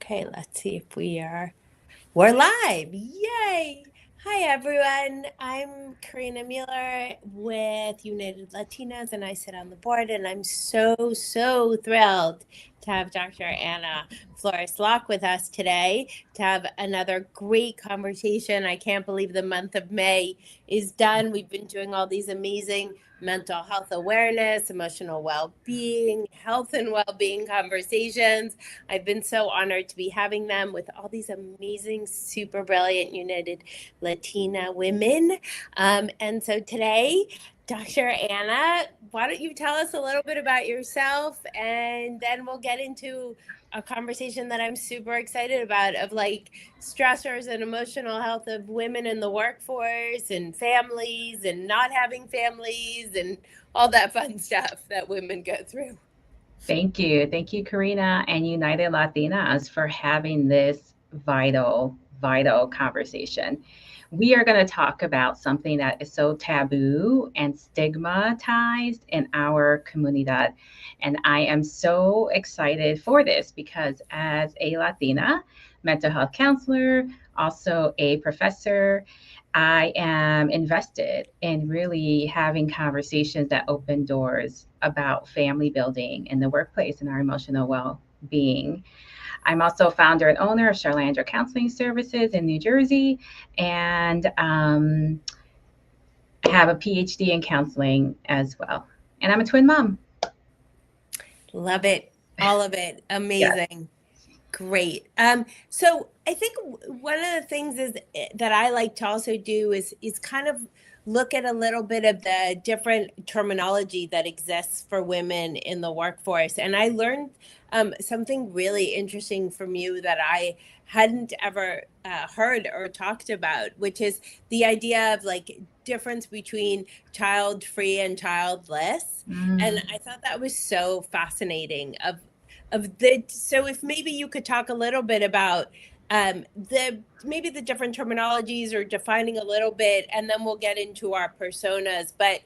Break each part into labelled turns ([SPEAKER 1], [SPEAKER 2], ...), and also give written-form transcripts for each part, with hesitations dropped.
[SPEAKER 1] Okay, let's see if we're live. Yay! Hi everyone. I'm Karina Muller with United Latinas and I sit on the board, and I'm so thrilled to have Dr. Anna Locke with us today to have another great conversation. I can't believe the month of May is done. We've been doing all these amazing mental health awareness, emotional well-being, health and well-being conversations. I've been so honored to be having them with all these amazing, super brilliant United Latina women. And so today, Dr. Anna, why don't you tell us a little bit about yourself, and then we'll get into a conversation that I'm super excited about of like stressors and emotional health of women in the workforce and families and not having families and all that fun stuff that women go through.
[SPEAKER 2] Thank you. Thank you, Karina and United Latinas, for having this vital conversation. We are going to talk about something that is so taboo and stigmatized in our comunidad. And I am so excited for this because as a Latina, mental health counselor, also a professor, I am invested in really having conversations that open doors about family building in the workplace and our emotional well being. I'm also founder and owner of Charlandra Counseling Services in New Jersey, and have a PhD in counseling as well. And I'm a twin mom.
[SPEAKER 1] Love it. All of it.
[SPEAKER 2] Yes.
[SPEAKER 1] Amazing. Great. So I think one of the things is that I like to also do is kind of look at a little bit of the different terminology that exists for women in the workforce. And I learned something really interesting from you that I hadn't ever heard or talked about, which is the idea of like difference between child-free and childless. And I thought that was so fascinating so if maybe you could talk a little bit about the different terminologies or defining a little bit, and then we'll get into our personas, but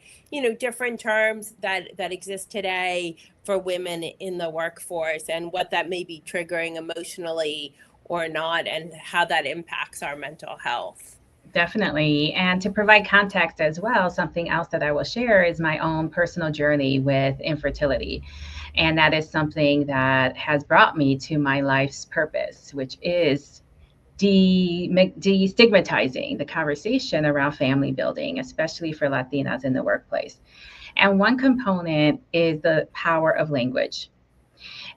[SPEAKER 1] different terms that exist today for women in the workforce and what that may be triggering emotionally or not, and how that impacts our mental health.
[SPEAKER 2] Definitely. And to provide context as well, something else that I will share is my own personal journey with infertility. And that is something that has brought me to my life's purpose, which is destigmatizing the conversation around family building, especially for Latinas in the workplace. And one component is the power of language.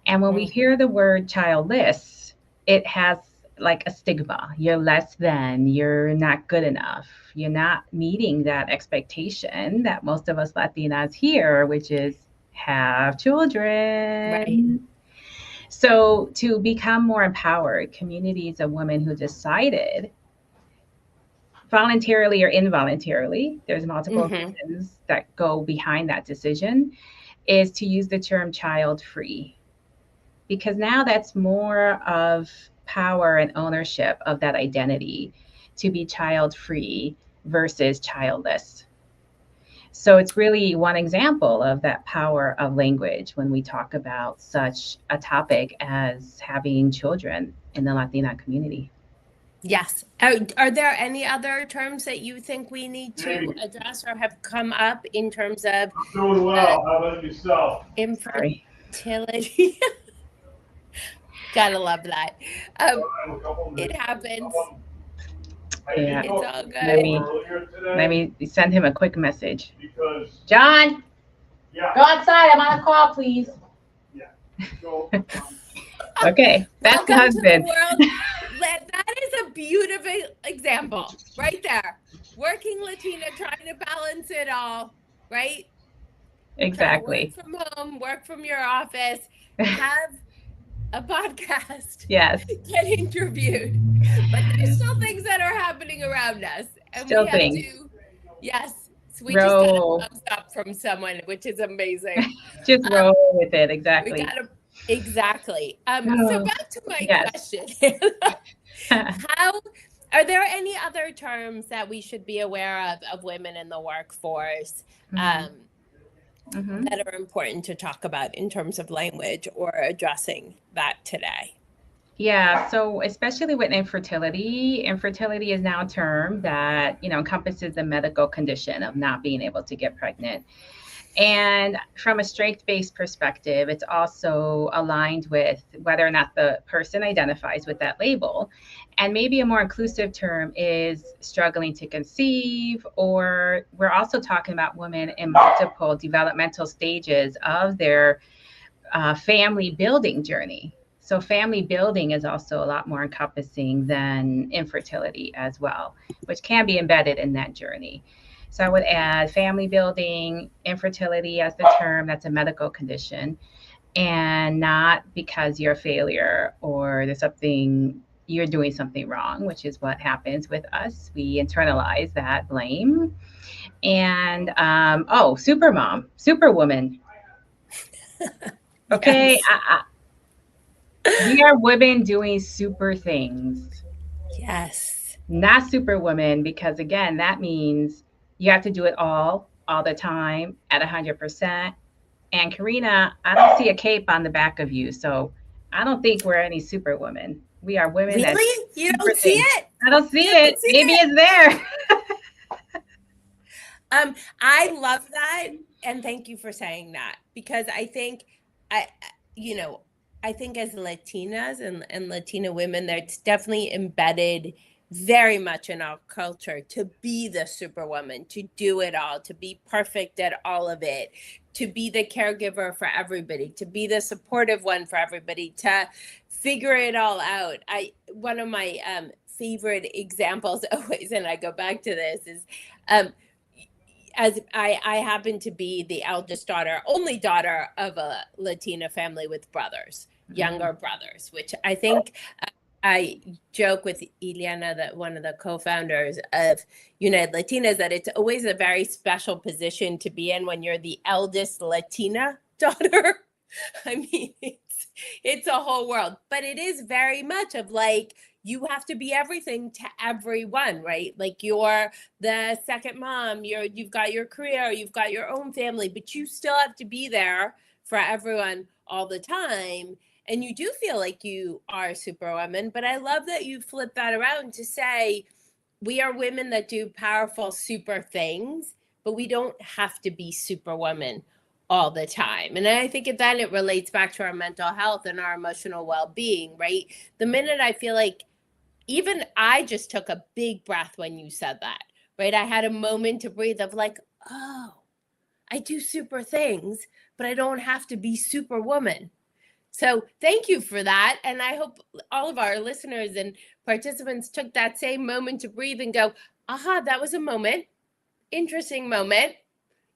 [SPEAKER 2] And when we hear the word childless, it has like a stigma. You're less than, you're not good enough, you're not meeting that expectation that most of us Latinas hear, which is have children.
[SPEAKER 1] Right.
[SPEAKER 2] So, to become more empowered, communities of women who decided voluntarily or involuntarily, there's multiple reasons that go behind that decision, is to use the term child free. Because now that's more of power and ownership of that identity to be child free versus childless. So it's really one example of that power of language when we talk about such a topic as having children in the Latina community.
[SPEAKER 1] Yes. Are there any other terms that you think we need to address or have come up in terms of
[SPEAKER 3] doing well? How about yourself?
[SPEAKER 1] infertility? Gotta love that. It happens.
[SPEAKER 2] Yeah.
[SPEAKER 1] It's all good.
[SPEAKER 2] Let me send him a quick message.
[SPEAKER 3] Because
[SPEAKER 2] John,
[SPEAKER 3] yeah,
[SPEAKER 2] go outside. I'm on a call, please.
[SPEAKER 3] yeah. So,
[SPEAKER 2] Okay, that's the
[SPEAKER 1] Welcome to the
[SPEAKER 2] husband.
[SPEAKER 1] world. That is a beautiful example right there. Working Latina trying to balance it all, right?
[SPEAKER 2] Exactly.
[SPEAKER 1] Try to work from home, work from your office, have a podcast,
[SPEAKER 2] Yes.
[SPEAKER 1] get interviewed. But there's still things that are happening around us. And
[SPEAKER 2] Still
[SPEAKER 1] we have
[SPEAKER 2] things.
[SPEAKER 1] to, yes. So we just got a
[SPEAKER 2] Roll.
[SPEAKER 1] thumbs up from someone, which is amazing.
[SPEAKER 2] Just roll with it.
[SPEAKER 1] We
[SPEAKER 2] Exactly.
[SPEAKER 1] got to, exactly. So
[SPEAKER 2] Oh,
[SPEAKER 1] back to my
[SPEAKER 2] yes.
[SPEAKER 1] question. How are there any other terms that we should be aware of women in the workforce that are important to talk about in terms of language or addressing that today?
[SPEAKER 2] Yeah, so especially with infertility, infertility is now a term that, encompasses the medical condition of not being able to get pregnant. And from a strength-based perspective, it's also aligned with whether or not the person identifies with that label. And maybe a more inclusive term is struggling to conceive, or we're also talking about women in multiple developmental stages of their family building journey. So, family building is also a lot more encompassing than infertility as well, which can be embedded in that journey. So, I would add family building, infertility as the term, that's a medical condition, and not because you're a failure or there's something you're doing something wrong, which is what happens with us. We internalize that blame. And super mom, superwoman. Okay,
[SPEAKER 1] Yes.
[SPEAKER 2] we are women doing super things,
[SPEAKER 1] Yes.
[SPEAKER 2] not superwoman, because again, that means you have to do it all the time at 100%. And Karina, I don't see a cape on the back of you, so I don't think we're any superwoman. We are women that
[SPEAKER 1] Really? You
[SPEAKER 2] super
[SPEAKER 1] don't see
[SPEAKER 2] things.
[SPEAKER 1] it?
[SPEAKER 2] I don't see
[SPEAKER 1] You
[SPEAKER 2] it.
[SPEAKER 1] don't see
[SPEAKER 2] Maybe
[SPEAKER 1] it?
[SPEAKER 2] it's there.
[SPEAKER 1] I love that, and thank you for saying that, because I think I you know, I think as Latinas and Latina women, that's definitely embedded very much in our culture to be the superwoman, to do it all, to be perfect at all of it, to be the caregiver for everybody, to be the supportive one for everybody, to figure it all out. One of my favorite examples always, and I go back to this, is um, as I happen to be the eldest daughter, only daughter of a Latina family with brothers, younger brothers, which I think I joke with Ileana, that one of the co-founders of United Latinas, that it's always a very special position to be in when you're the eldest Latina daughter. I mean, it's a whole world, but it is very much of like, you have to be everything to everyone, right? Like, you're the second mom, you've got your career, you've got your own family, but you still have to be there for everyone all the time. And you do feel like you are a superwoman, but I love that you flip that around to say, we are women that do powerful super things, but we don't have to be superwoman all the time. And I think then it relates back to our mental health and our emotional well-being, right? The minute I feel like, even I just took a big breath when you said that, right? I had a moment to breathe of like, oh, I do super things, but I don't have to be superwoman. So thank you for that. And I hope all of our listeners and participants took that same moment to breathe and go, aha, that was a moment, interesting moment.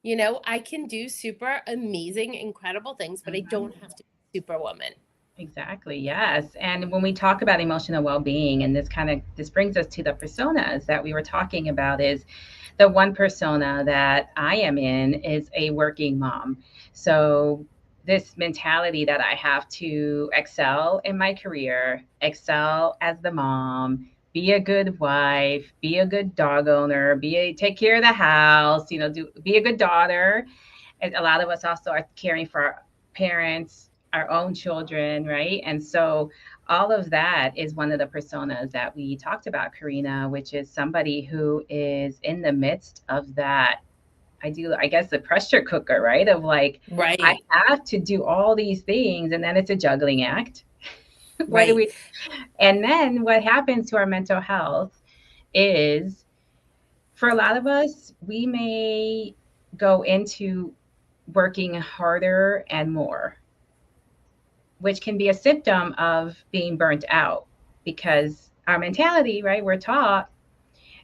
[SPEAKER 1] I can do super amazing, incredible things, but I don't have to be superwoman.
[SPEAKER 2] Exactly. Yes. And when we talk about emotional well-being, and this brings us to the personas that we were talking about, is the one persona that I am in is a working mom. So this mentality that I have to excel in my career, excel as the mom, be a good wife, be a good dog owner, take care of the house, be a good daughter. And a lot of us also are caring for our parents, our own children, right? And so all of that is one of the personas that we talked about, Karina, which is somebody who is in the midst of that. I guess, the pressure cooker, right? Of like,
[SPEAKER 1] Right.
[SPEAKER 2] I have to do all these things, and then it's a juggling act. What do
[SPEAKER 1] Right.
[SPEAKER 2] we? And then what happens to our mental health is, for a lot of us, we may go into working harder and more, which can be a symptom of being burnt out, because our mentality, right? We're taught,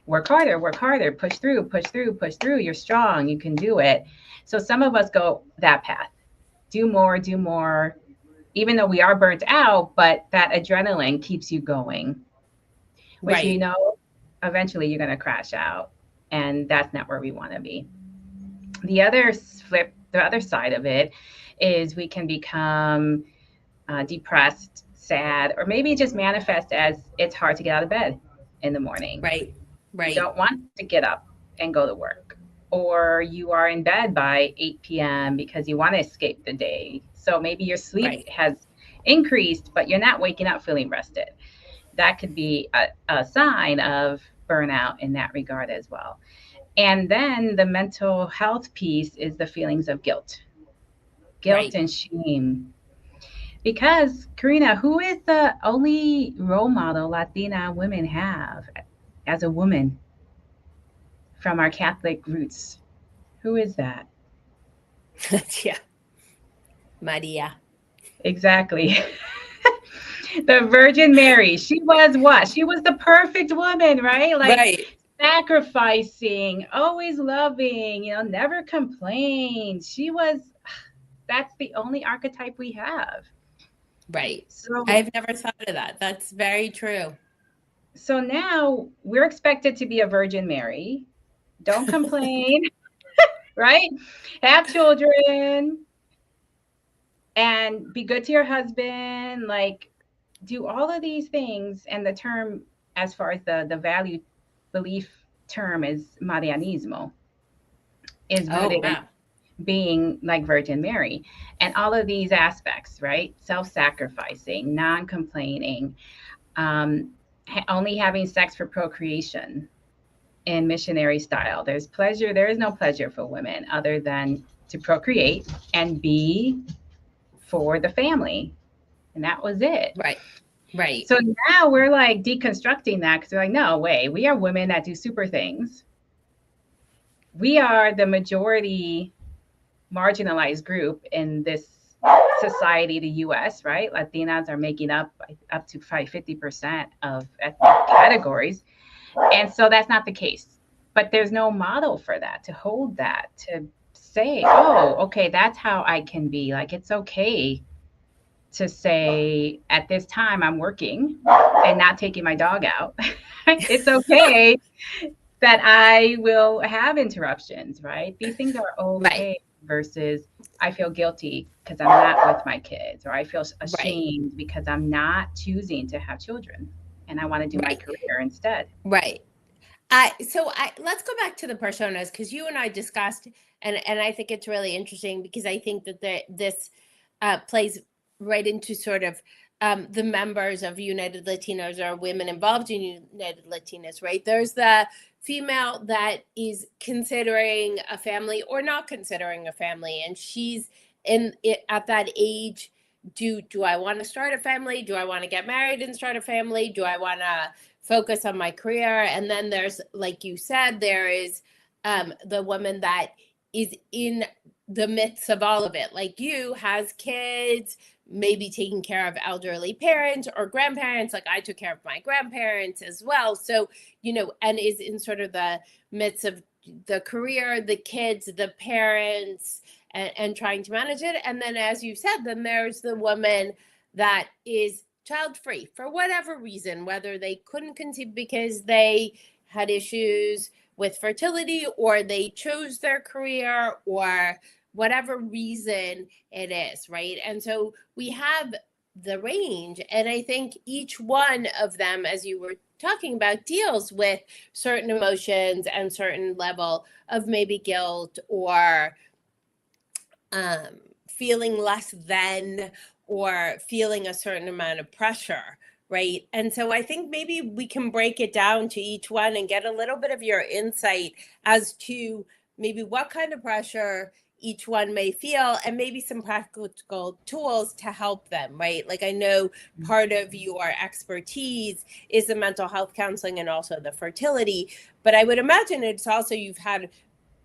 [SPEAKER 2] work harder, push through, push through, push through. You're strong, you can do it. So some of us go that path, do more, even though we are burnt out, but that adrenaline keeps you going, which,
[SPEAKER 1] Right.
[SPEAKER 2] eventually you're going to crash out. And that's not where we want to be. The other side of it is we can become depressed, sad, or maybe just manifest as it's hard to get out of bed in the morning.
[SPEAKER 1] Right.
[SPEAKER 2] You
[SPEAKER 1] Right.
[SPEAKER 2] don't want to get up and go to work, or you are in bed by 8 p.m. because you want to escape the day. So maybe your sleep
[SPEAKER 1] Right.
[SPEAKER 2] increased, but you're not waking up feeling rested. That could be a sign of burnout in that regard as well. And then the mental health piece is the feelings of guilt
[SPEAKER 1] Right.
[SPEAKER 2] and shame. Because, Karina, who is the only role model Latina women have as a woman from our Catholic roots? Who is that?
[SPEAKER 1] Yeah. Maria.
[SPEAKER 2] Exactly. The Virgin Mary. She was what? She was the perfect woman, right? Like
[SPEAKER 1] Right.
[SPEAKER 2] sacrificing, always loving, never complained. That's the only archetype we have.
[SPEAKER 1] Right.
[SPEAKER 2] So
[SPEAKER 1] I've never thought of that. That's very true.
[SPEAKER 2] so now we're expected to be a Virgin Mary. Don't complain, right? Have children and be good to your husband, like do all of these things. And the term, as far as the value belief term, is Marianismo, is
[SPEAKER 1] Oh,
[SPEAKER 2] rooted in
[SPEAKER 1] wow.
[SPEAKER 2] being like Virgin Mary and all of these aspects, right? Self-sacrificing, non-complaining, only having sex for procreation in missionary style. There is no pleasure for women other than to procreate and be for the family. And that was it.
[SPEAKER 1] Right. Right.
[SPEAKER 2] So now we're like deconstructing that because we're like, no way, we are women that do super things. We are the majority marginalized group in this society, the US, right? Latinas are making up to 50% of ethnic categories. And so that's not the case. But there's no model for that, to hold that, to say, oh, okay, that's how I can be. Like, it's okay to say at this time I'm working and not taking my dog out. It's okay that I will have interruptions, right? These things are
[SPEAKER 1] Right.
[SPEAKER 2] okay versus I feel guilty because I'm not with my kids, or I feel
[SPEAKER 1] Right.
[SPEAKER 2] ashamed because I'm not choosing to have children and I want to do my
[SPEAKER 1] Right.
[SPEAKER 2] career instead.
[SPEAKER 1] Right. Let's go back to the personas, because you and I discussed, and I think it's really interesting, because I think that this plays right into sort of the members of United Latinos, or women involved in United Latinas, right? There's the female that is considering a family or not considering a family, and she's in it at that age. Do I want to start a family? Do I want to get married and start a family? Do I want to focus on my career? And then there's, like you said, there is the woman that is in the midst of all of it, like you, has kids, maybe taking care of elderly parents or grandparents. Like I took care of my grandparents as well. So, and is in sort of the midst of the career, the kids, the parents, and trying to manage it. And then, as you said, then there's the woman that is child free for whatever reason, whether they couldn't conceive because they had issues with fertility, or they chose their career, or whatever reason it is, right? And so we have the range, and I think each one of them, as you were talking about, deals with certain emotions and certain level of maybe guilt, or feeling less than, or feeling a certain amount of pressure, right? And so I think maybe we can break it down to each one and get a little bit of your insight as to maybe what kind of pressure each one may feel, and maybe some practical tools to help them, right? Like I know part of your expertise is the mental health counseling and also the fertility, but I would imagine it's also, you've had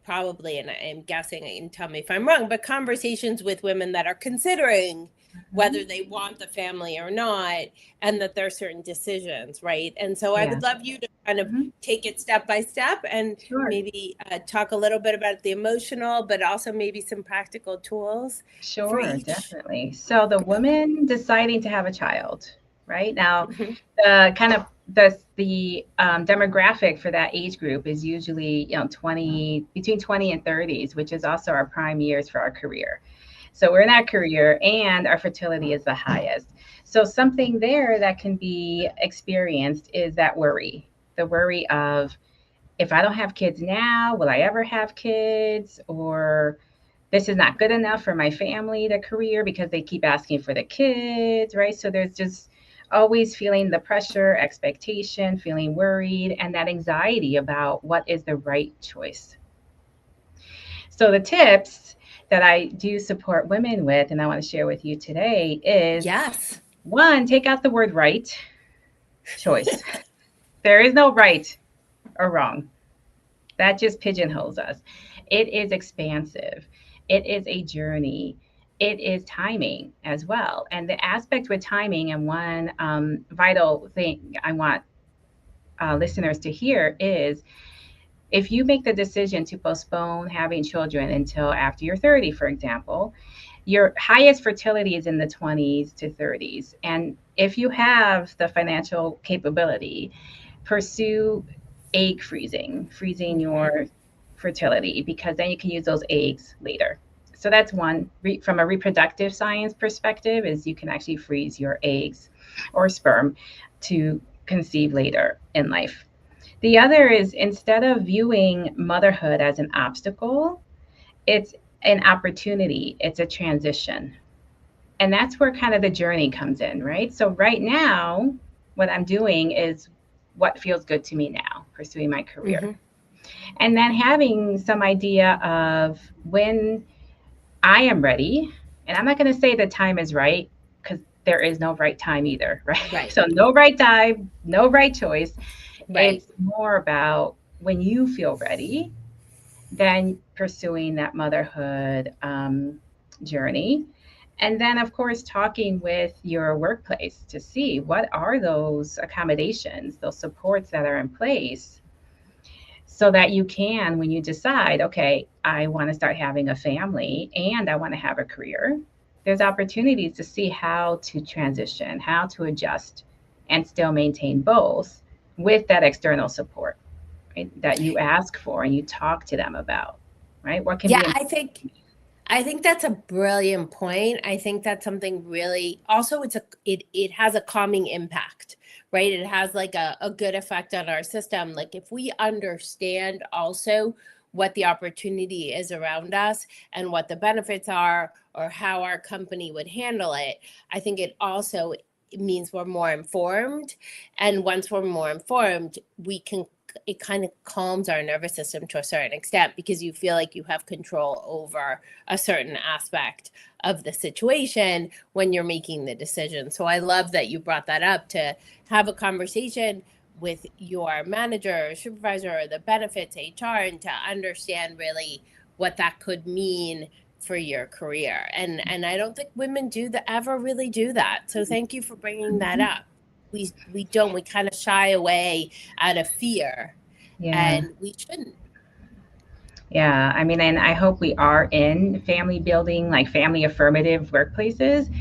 [SPEAKER 1] probably, and I'm guessing, and tell me if I'm wrong, but conversations with women that are considering whether they want the family or not, and that there are certain decisions, right? And so I would love you to kind of take it step by step, and maybe talk a little bthe about the emotional, but also maybe some practical tools.
[SPEAKER 2] Sure, definitely. So the woman deciding to have a child, right? Now, the kind of the demographic for that age group is usually between 20 and 30s, which is also our prime years for our career. So we're in that career and our fertility is the highest. So something there that can be experienced is that worry, the worry of, if I don't have kids now, will I ever have kids? Or this is not good enough for my family, the career, because they keep asking for the kids, right? So there's just always feeling the pressure, expectation, feeling worried, and that anxiety about what is the right choice. So the tips that I do support women with, and I want to share with you today is
[SPEAKER 1] Yes.
[SPEAKER 2] one, take out the word right, choice. There is no right or wrong. That just pigeonholes us. It is expansive. It is a journey. It is timing as well. And the aspect with timing, and one vital thing I want listeners to hear is if you make the decision to postpone having children until after you're 30, for example, your highest fertility is in the 20s to 30s. And if you have the financial capability, pursue egg freezing, freezing your fertility, because then you can use those eggs later. So that's one. From a reproductive science perspective, is you can actually freeze your eggs or sperm to conceive later in life. The other is instead of viewing motherhood as an obstacle, it's an opportunity, it's a transition. And that's where kind of the journey comes in, right? So, right now, what I'm doing is what feels good to me now, pursuing my career. And then having some idea of when I am ready. And I'm not going to say the time is right because there is no right time either, right?
[SPEAKER 1] Right.
[SPEAKER 2] So, no right time, no right choice.
[SPEAKER 1] Right.
[SPEAKER 2] It's more about when you feel ready, then pursuing that motherhood journey. And then, of course, talking with your workplace to see what are those accommodations, those supports that are in place so that you can, when you decide, okay, I want to start having a family and I want to have a career, there's opportunities to see how to transition, how to adjust, and still maintain both with that external support, right, that you ask for and you talk to them about, right? What can
[SPEAKER 1] Yeah,
[SPEAKER 2] be
[SPEAKER 1] I think that's a brilliant point. I think that's something really also it has a calming impact, right? It has like a good effect on our system. Like if we understand also what the opportunity is around us and what the benefits are or how our company would handle it, I think it also means we're more informed. And once we're more informed, it kind of calms our nervous system to a certain extent because you feel like you have control over a certain aspect of the situation when you're making the decision. So I love that you brought that up to have a conversation with your manager or supervisor or the benefits HR and to understand really what that could mean for your career. And I don't think women ever really do that. So thank you for bringing that up. We kind of shy away out of fear,
[SPEAKER 2] yeah.
[SPEAKER 1] and we shouldn't.
[SPEAKER 2] Yeah, I mean, and I hope we are in family building, like family affirmative workplaces.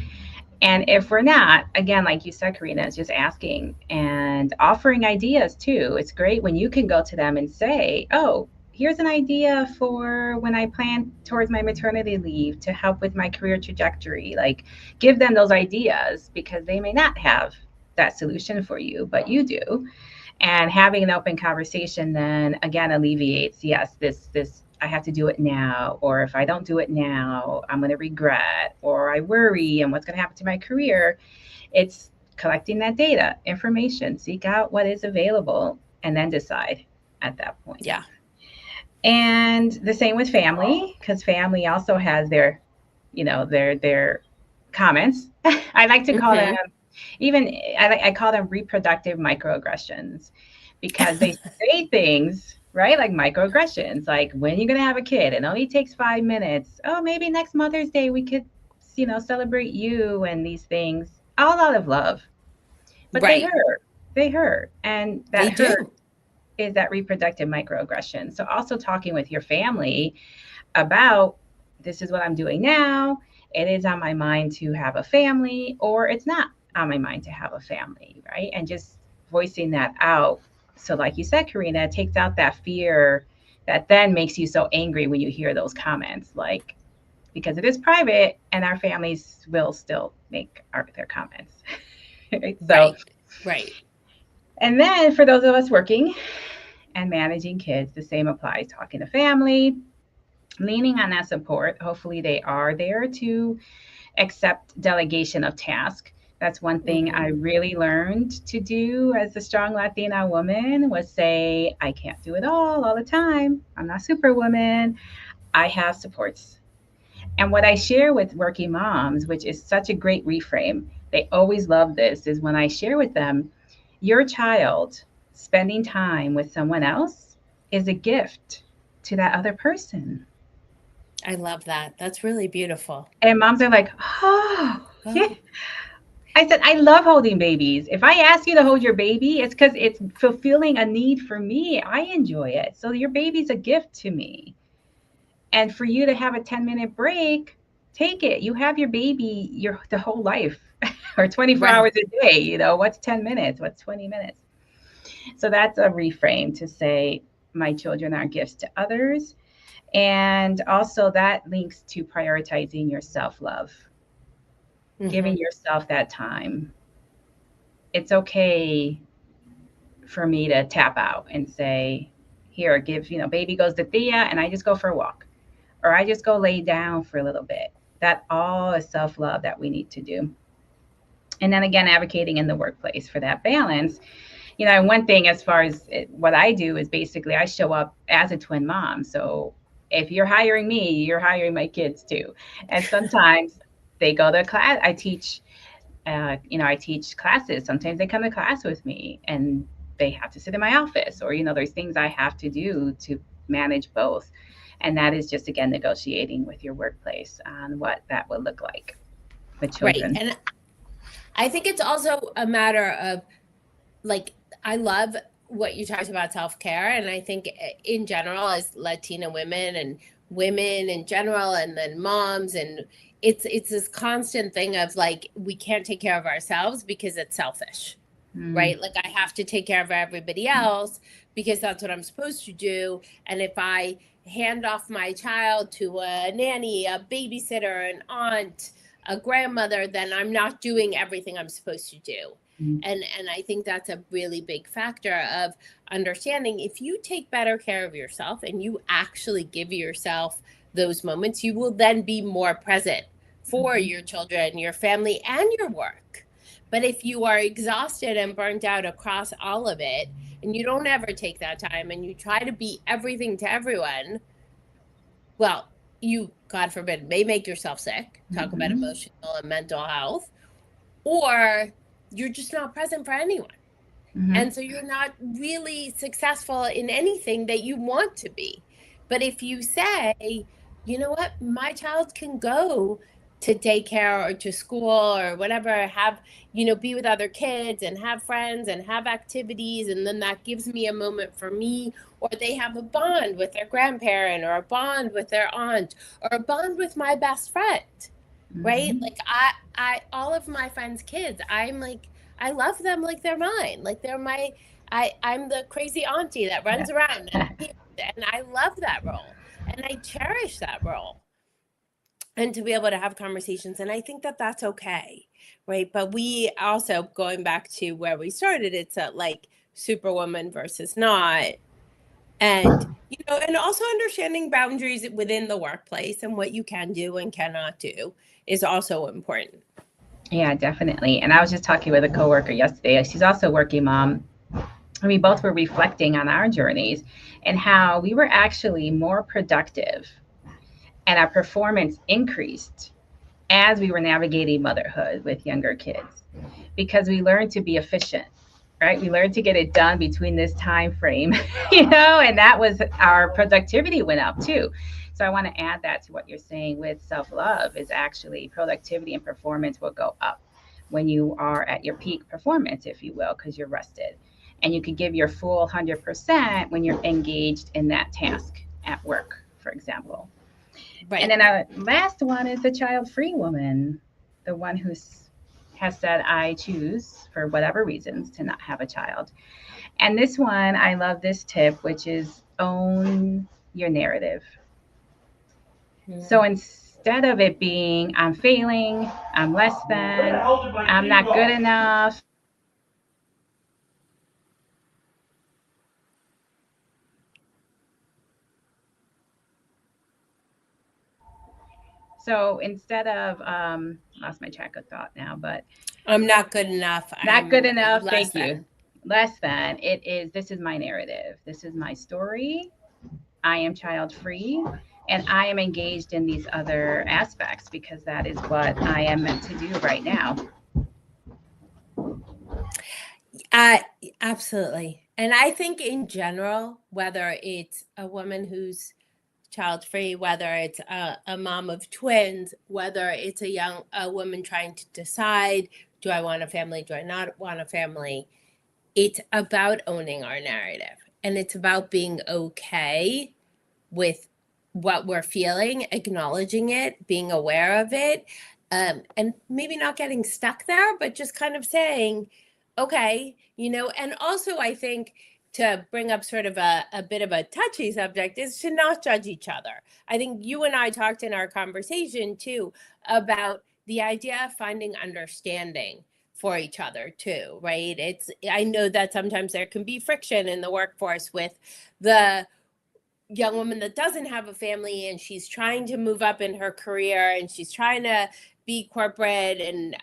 [SPEAKER 2] And if we're not, again, like you said, Karina, it's just asking and offering ideas too. It's great when you can go to them and say, oh, here's an idea for when I plan towards my maternity leave to help with my career trajectory. Like, give them those ideas because they may not have that solution for you, but you do. And having an open conversation then again alleviates, yes, this I have to do it now, or if I don't do it now I'm going to regret, or I worry and what's going to happen to my career. It's collecting that data information, seek out what is available, and then decide at that point.
[SPEAKER 1] Yeah.
[SPEAKER 2] And the same with family, because family also has their, their comments. I like to call them, even I call them reproductive microaggressions, because they say things, right? Like microaggressions, like when you're going to have a kid, it only takes 5 minutes. Oh, maybe next Mother's Day we could, celebrate you, and these things all out of love. But they
[SPEAKER 1] Right.
[SPEAKER 2] hurt. They hurt. And
[SPEAKER 1] They
[SPEAKER 2] that hurt
[SPEAKER 1] do.
[SPEAKER 2] is that reproductive microaggression. So also talking with your family about, this is what I'm doing now. It is on my mind to have a family, or it's not on my mind to have a family, right? And just voicing that out. So, like you said, Karina, it takes out that fear that then makes you so angry when you hear those comments, like, because it is private and our families will still make their comments. Right? So,
[SPEAKER 1] Right.
[SPEAKER 2] and then for those of us working and managing kids, the same applies. Talking to family, leaning on that support. Hopefully, they are there to accept delegation of task. That's one thing I really learned to do as a strong Latina woman was say, I can't do it all the time. I'm not superwoman. I have supports. And what I share with working moms, which is such a great reframe, they always love this, is when I share with them, your child spending time with someone else is a gift to that other person.
[SPEAKER 1] I love that. That's really beautiful.
[SPEAKER 2] And moms are like, oh, yeah.
[SPEAKER 1] Oh,
[SPEAKER 2] I said, I love holding babies. If I ask you to hold your baby, it's because it's fulfilling a need for me. I enjoy it. So your baby's a gift to me. And for you to have a 10-minute break, take it. You have your baby your the whole life or 24
[SPEAKER 1] right.
[SPEAKER 2] hours a day. What's 10 minutes? What's 20 minutes? So that's a reframe to say, my children are gifts to others. And also that links to prioritizing your self love,
[SPEAKER 1] Mm-hmm.
[SPEAKER 2] giving yourself that time. It's okay for me to tap out and say, here, baby goes to Thea and I just go for a walk or I just go lay down for a little bit. That all is self love that we need to do. And then again, advocating in the workplace for that balance. One thing as far as what I do is basically I show up as a twin mom. So if you're hiring me, you're hiring my kids too. And sometimes they go to class. I teach classes. Sometimes they come to class with me and they have to sit in my office or, there's things I have to do to manage both. And that is just, again, negotiating with your workplace on what that would look like with
[SPEAKER 1] Right.
[SPEAKER 2] children.
[SPEAKER 1] And I think it's also a matter of like, I love what you talked about self-care. And I think in general, as Latina women and women in general, and then moms, and it's this constant thing of like, we can't take care of ourselves because it's selfish.
[SPEAKER 2] Mm.
[SPEAKER 1] Right? Like I have to take care of everybody else because that's what I'm supposed to do. And if I hand off my child to a nanny, a babysitter, an aunt, a grandmother, then I'm not doing everything I'm supposed to do.
[SPEAKER 2] Mm.
[SPEAKER 1] And I think that's a really big factor of understanding if you take better care of yourself and you actually give yourself those moments, you will then be more present for
[SPEAKER 2] Mhm.
[SPEAKER 1] your children, your family, and your work. But if you are exhausted and burnt out across all of it, and you don't ever take that time and you try to be everything to everyone, well, you, God forbid, may make yourself sick. Talk about
[SPEAKER 2] Mhm.
[SPEAKER 1] emotional and mental health, or you're just not present for anyone.
[SPEAKER 2] Mhm.
[SPEAKER 1] And so you're not really successful in anything that you want to be. But if you say, you know what, my child can go to daycare or to school or whatever, have, be with other kids and have friends and have activities. And then that gives me a moment for me, or they have a bond with their grandparent or a bond with their aunt or a bond with my best friend. Right?
[SPEAKER 2] Mhm.
[SPEAKER 1] Like all of my friends' kids, I'm like, I love them like they're mine. Like they're I'm the crazy auntie that runs around and I love that role and I cherish that role. And to be able to have conversations, and I think that that's okay, right? But we also, going back to where we started, it's a like superwoman versus not, and and also understanding boundaries within the workplace and what you can do and cannot do is also important.
[SPEAKER 2] Yeah, definitely. And I was just talking with a coworker yesterday. She's also a working mom. And we both were reflecting on our journeys and how we were actually more productive and our performance increased as we were navigating motherhood with younger kids because we learned to be efficient, right? We learned to get it done between this time frame, and that was our productivity went up too. So I want to add that to what you're saying with self-love is actually productivity and performance will go up when you are at your peak performance, if you will, because you're rested. And you could give your full 100% when you're engaged in that task at work, for example. And
[SPEAKER 1] Right.
[SPEAKER 2] then our last one is the child-free woman, the one who has said, I choose for whatever reasons to not have a child. And this one, I love this tip, which is own your narrative. So
[SPEAKER 1] Mm.
[SPEAKER 2] instead of it being, I'm failing, I'm less
[SPEAKER 3] Where the
[SPEAKER 2] than,
[SPEAKER 3] hell did my
[SPEAKER 2] I'm
[SPEAKER 3] key
[SPEAKER 2] not good
[SPEAKER 3] go?
[SPEAKER 2] enough, So instead of, lost my track of thought now, but
[SPEAKER 1] I'm not good enough.
[SPEAKER 2] not good
[SPEAKER 1] I'm
[SPEAKER 2] enough.
[SPEAKER 1] less
[SPEAKER 2] Thank
[SPEAKER 1] than.
[SPEAKER 2] you. Less than. It is, this is my narrative. This is my story. I am child free, and I am engaged in these other aspects because that is what I am meant to do right now.
[SPEAKER 1] Absolutely. And I think in general, whether it's a woman who's child free, whether it's a mom of twins, whether it's a woman trying to decide, do I want a family, do I not want a family? It's about owning our narrative, and it's about being okay with what we're feeling, acknowledging it, being aware of it, and maybe not getting stuck there, but just kind of saying, okay, and also I think to bring up sort of a bit of a touchy subject is to not judge each other. I think you and I talked in our conversation too about the idea of finding understanding for each other too, right? I know that sometimes there can be friction in the workforce with the young woman that doesn't have a family and she's trying to move up in her career and she's trying to be corporate and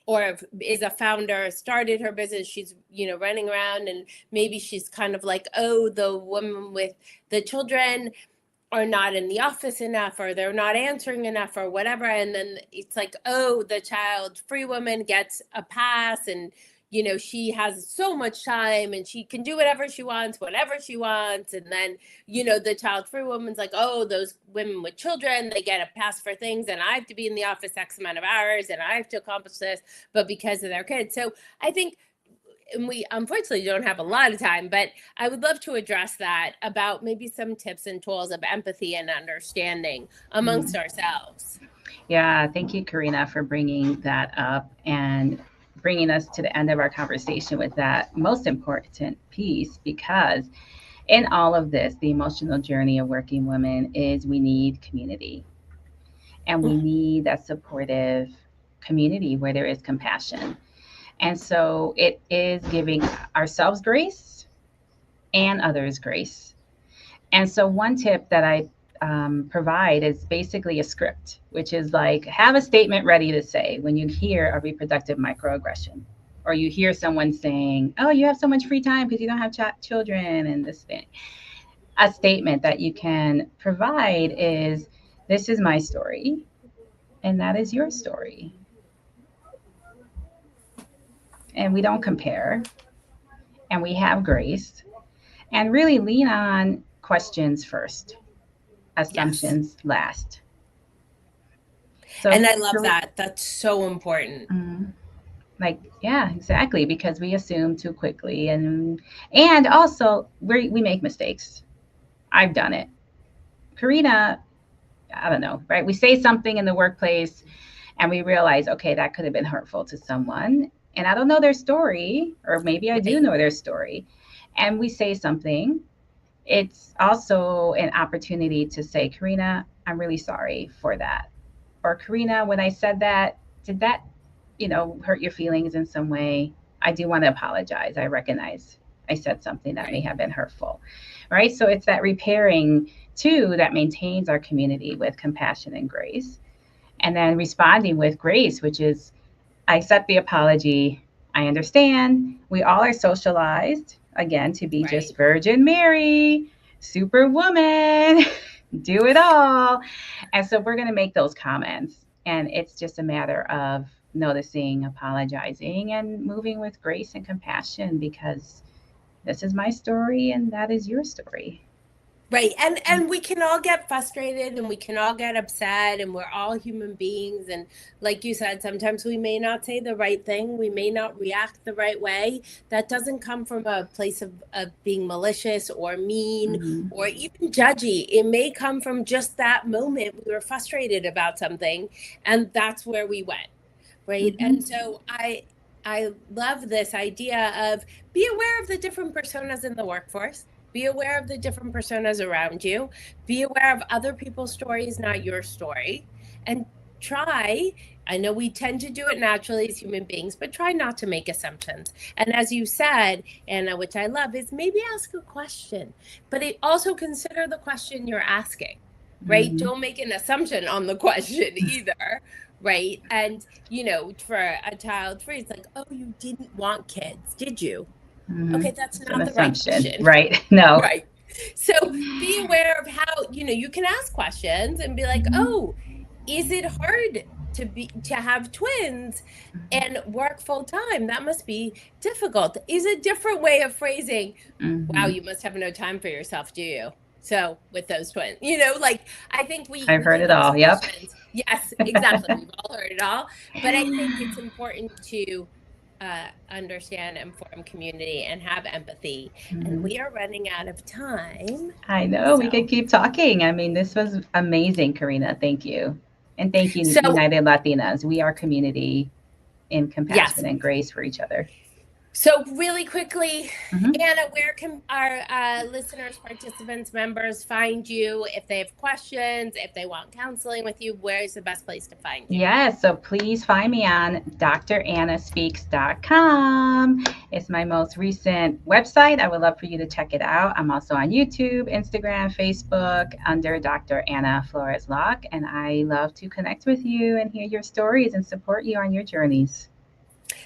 [SPEAKER 1] or is a founder, started her business, she's running around, and maybe she's kind of like, oh, the woman with the children are not in the office enough, or they're not answering enough, or whatever. And then it's like, oh, the child free woman gets a pass, and she has so much time and she can do whatever she wants, whatever she wants. And then the child free woman's like, oh, those women with children, they get a pass for things, and I have to be in the office X amount of hours and I have to accomplish this, but because of their kids. So I think, and we unfortunately don't have a lot of time, but I would love to address that about maybe some tips and tools of empathy and understanding amongst ourselves.
[SPEAKER 2] Yeah, thank you, Karina, for bringing that up and bringing us to the end of our conversation with that most important piece, because in all of this, the emotional journey of working women is we need community, and we need that supportive community where there is compassion. And so it is giving ourselves grace and others grace. And so one tip that I provide is basically a script, which is like, have a statement ready to say when you hear a reproductive microaggression, or you hear someone saying, oh, you have so much free time because you don't have children and this thing. A statement that you can provide is, this is my story and that is your story. And we don't compare, and we have grace, and really lean on questions first, assumptions last.
[SPEAKER 1] So, and I love that. That's so important.
[SPEAKER 2] Like, yeah, exactly, because we assume too quickly, and also we make mistakes. I've done it. Karina, I don't know, right? We say something in the workplace and we realize, okay, that could have been hurtful to someone, and I don't know their story, or maybe I do know their story, and we say something. It's also an opportunity to say, Karina, I'm really sorry for that. Or, Karina, when I said that, did that, hurt your feelings in some way? I do want to apologize. I recognize I said something that may have been hurtful, right? So it's that repairing too that maintains our community with compassion and grace. And then responding with grace, which is, I accept the apology. I understand. We all are socialized, again, to be just Virgin Mary, Superwoman, do it all. And so we're going to make those comments. And it's just a matter of noticing, apologizing, and moving with grace and compassion, because this is my story and that is your story.
[SPEAKER 1] Right. And we can all get frustrated and we can all get upset, and we're all human beings. And like you said, sometimes we may not say the right thing. We may not react the right way. That doesn't come from a place of being malicious or mean or even judgy. It may come from just that moment. We were frustrated about something, and that's where we went. Right. And so I love this idea of be aware of the different personas in the workforce. Be aware of the different personas around you. Be aware of other people's stories, not your story. And try, I know we tend to do it naturally as human beings, but try not to make assumptions. And as you said, Anna, which I love, is maybe ask a question, but also consider the question you're asking, right?
[SPEAKER 2] Mhm.
[SPEAKER 1] Don't make an assumption on the question either, right? And, for a child free, it's like, oh, you didn't want kids, did you? Okay, that's
[SPEAKER 2] It's an
[SPEAKER 1] not the right
[SPEAKER 2] assumption,
[SPEAKER 1] question.
[SPEAKER 2] right? No.
[SPEAKER 1] Right. So be aware of how, you can ask questions and be like,
[SPEAKER 2] Mhm.
[SPEAKER 1] oh, is it hard to have twins and work full time? That must be difficult. Is a different way of phrasing, wow,
[SPEAKER 2] Mhm.
[SPEAKER 1] you must have no time for yourself, do you? So with those twins, like I think we
[SPEAKER 2] I've heard
[SPEAKER 1] can
[SPEAKER 2] it
[SPEAKER 1] ask
[SPEAKER 2] all. Yep.
[SPEAKER 1] questions. Yes, exactly. We've all heard it all. But I think it's important to understand and form community and have empathy. And
[SPEAKER 2] Mhm.
[SPEAKER 1] we are running out of time.
[SPEAKER 2] I know we
[SPEAKER 1] So,
[SPEAKER 2] could keep talking. I mean, this was amazing, Karina. Thank you. And thank you,
[SPEAKER 1] so
[SPEAKER 2] United Latinas. We are community in
[SPEAKER 1] yes.
[SPEAKER 2] compassion and grace for each other.
[SPEAKER 1] So really quickly,
[SPEAKER 2] Mhm.
[SPEAKER 1] Anna, where can our listeners, participants, members find you if they have questions, if they want counseling with you? Where's the best place to find you?
[SPEAKER 2] Yes, so please find me on drannaspeaks.com. It's my most recent website. I would love for you to check it out. I'm also on YouTube, Instagram, Facebook under Dr. Anna Flores Locke, and I love to connect with you and hear your stories and support you on your journeys.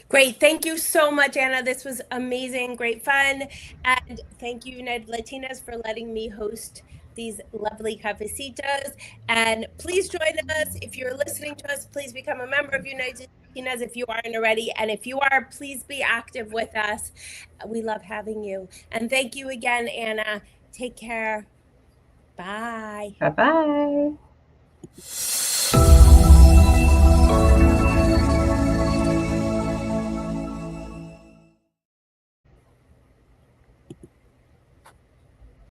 [SPEAKER 1] Great. Thank you so much, Anna. This was amazing, great fun. And thank you, United Latinas, for letting me host these lovely cafecitos. And please join us. If you're listening to us, please become a member of United Latinas if you aren't already. And if you are, please be active with us. We love having you. And thank you again, Anna. Take care. Bye.
[SPEAKER 2] Bye bye.